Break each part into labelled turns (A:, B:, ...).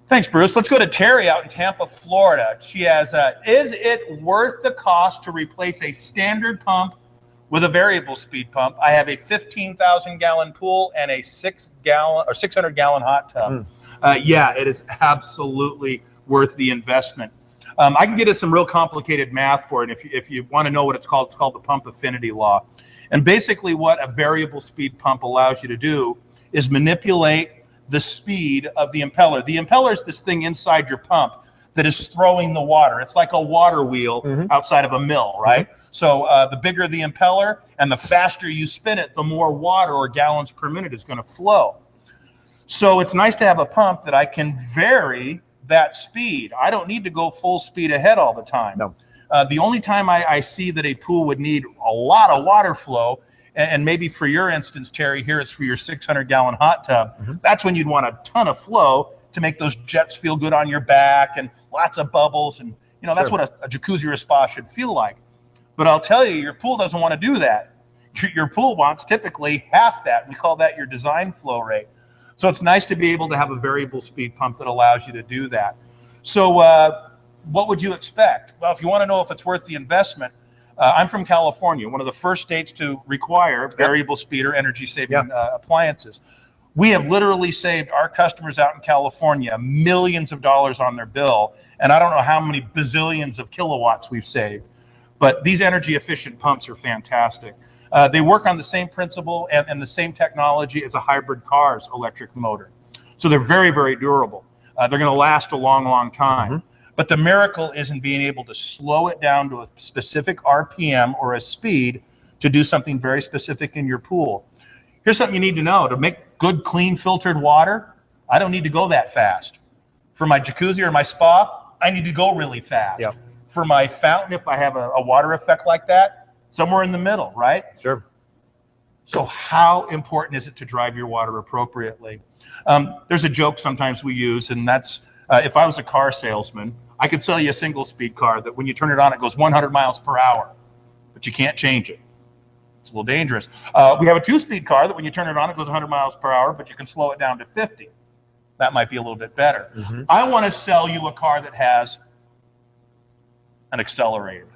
A: Thanks, Bruce. Let's go to Terry out in Tampa, Florida. She has, is it worth the cost to replace a standard pump with a variable speed pump? I have a 15,000 gallon pool and a 600 gallon hot tub. Yeah, it is absolutely worth the investment. I can get us some real complicated math for it if you want to know what it's called the pump affinity law. And basically what a variable speed pump allows you to do is manipulate the speed of the impeller. The impeller is this thing inside your pump that is throwing the water. It's like a water wheel outside of a mill, right? So the bigger the impeller and the faster you spin it, the more water or gallons per minute is going to flow. So it's nice to have a pump that I can vary that speed. I don't need to go full speed ahead all the time. No. The only time I see that a pool would need a lot of water flow, and maybe for your instance, Terry, here it's for your 600 gallon hot tub. That's when you'd want a ton of flow to make those jets feel good on your back and lots of bubbles. And that's what a jacuzzi or a spa should feel like. But I'll tell you, your pool doesn't want to do that. Your pool wants typically half that. We call that your design flow rate. So it's nice to be able to have a variable speed pump that allows you to do that. So what would you expect? Well, if you want to know if it's worth the investment, I'm from California, one of the first states to require variable speed or energy saving appliances. We have literally saved our customers out in California millions of dollars on their bill. And I don't know how many bazillions of kilowatts we've saved. But these energy efficient pumps are fantastic. They work on the same principle and the same technology as a hybrid car's electric motor. So they're very, very durable. They're going to last a long, long time. But the miracle is in being able to slow it down to a specific RPM or a speed to do something very specific in your pool. Here's something you need to know. To make good, clean, filtered water, I don't need to go that fast. For my jacuzzi or my spa, I need to go really fast. For my fountain, if I have a water effect like that, somewhere in the middle, right? Sure. So how important is it to drive your water appropriately? There's a joke sometimes we use, and that's if I was a car salesman, I could sell you a single speed car that when you turn it on, it goes 100 miles per hour, but you can't change it. It's a little dangerous. We have a 2-speed car that when you turn it on, it goes 100 miles per hour, but you can slow it down to 50. That might be a little bit better. I want to sell you a car that has an accelerator.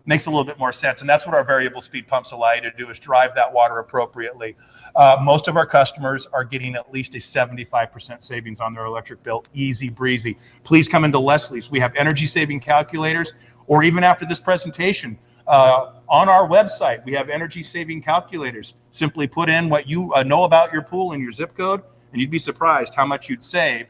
A: Makes a little bit more sense. And that's what our variable speed pumps allow you to do, is drive that water appropriately. Most of our customers are getting at least a 75% savings on their electric bill. Easy breezy. Please come into Leslie's. We have energy saving calculators, or even after this presentation, on our website, we have energy saving calculators. Simply put in what you know about your pool and your zip code, and you'd be surprised how much you'd save.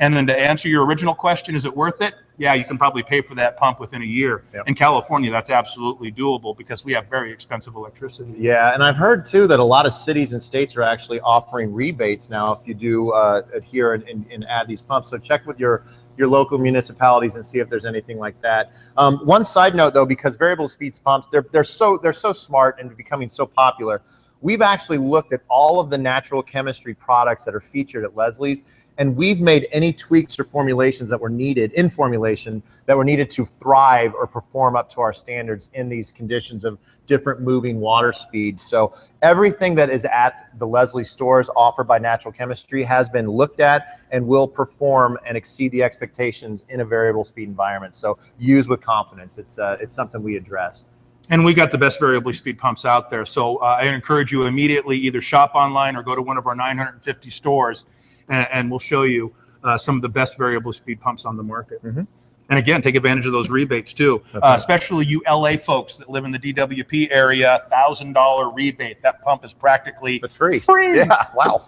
A: And then to answer your original question, is it worth it? Yeah, you can probably pay for that pump within a year. In California, that's absolutely doable because we have very expensive electricity.
B: Yeah, and I've heard too that a lot of cities and states are actually offering rebates now if you do adhere and add these pumps. So check with your local municipalities and see if there's anything like that. One side note though, because variable speed pumps, they're so smart and becoming so popular. We've actually looked at all of the natural chemistry products that are featured at Leslie's, and we've made any tweaks or formulations that were needed to thrive or perform up to our standards in these conditions of different moving water speeds. So everything that is at the Leslie stores offered by Natural Chemistry has been looked at and will perform and exceed the expectations in a variable speed environment. So use with confidence. It's something we addressed.
A: And we got the best variable speed pumps out there. So I encourage you immediately either shop online or go to one of our 950 stores, and we'll show you some of the best variable speed pumps on the market. And again, take advantage of those rebates too, especially you LA folks that live in the DWP area. $1,000 rebate. That pump is practically
B: free.
A: Yeah,
B: wow.